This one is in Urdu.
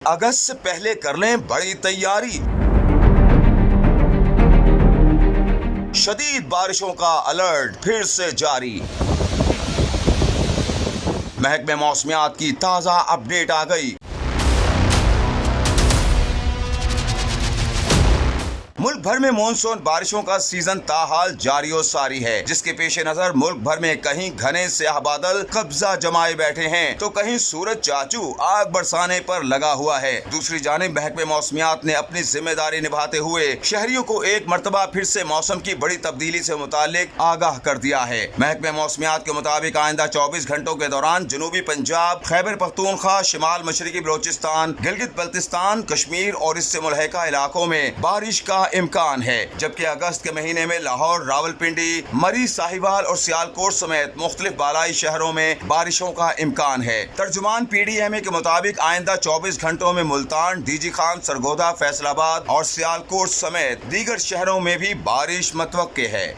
اگست سے پہلے کر لیں بڑی تیاری۔ شدید بارشوں کا الرٹ پھر سے جاری۔ محکمہ موسمیات کی تازہ اپ ڈیٹ آ گئی۔ ملک بھر میں مونسون بارشوں کا سیزن تاحال جاری و ساری ہے، جس کے پیش نظر ملک بھر میں کہیں گھنے سیاہ بادل قبضہ جمائے بیٹھے ہیں تو کہیں سورج چاچو آگ برسانے پر لگا ہوا ہے۔ دوسری جانب محکمہ موسمیات نے اپنی ذمہ داری نبھاتے ہوئے شہریوں کو ایک مرتبہ پھر سے موسم کی بڑی تبدیلی سے متعلق آگاہ کر دیا ہے۔ محکمہ موسمیات کے مطابق آئندہ 24 گھنٹوں کے دوران جنوبی پنجاب، خیبر پختونخوا، شمال مشرقی بلوچستان، گلگت بلتستان، کشمیر اور اس سے ملحقہ علاقوں میں بارش کا امکان ہے، جبکہ اگست کے مہینے میں لاہور، راولپنڈی، مری، ساہیوال اور سیالکوٹ سمیت مختلف بالائی شہروں میں بارشوں کا امکان ہے۔ ترجمان پی ڈی ایم اے کے مطابق آئندہ 24 گھنٹوں میں ملتان، ڈی جی خان، سرگودا، فیصل آباد اور سیالکوٹ سمیت دیگر شہروں میں بھی بارش متوقع ہے۔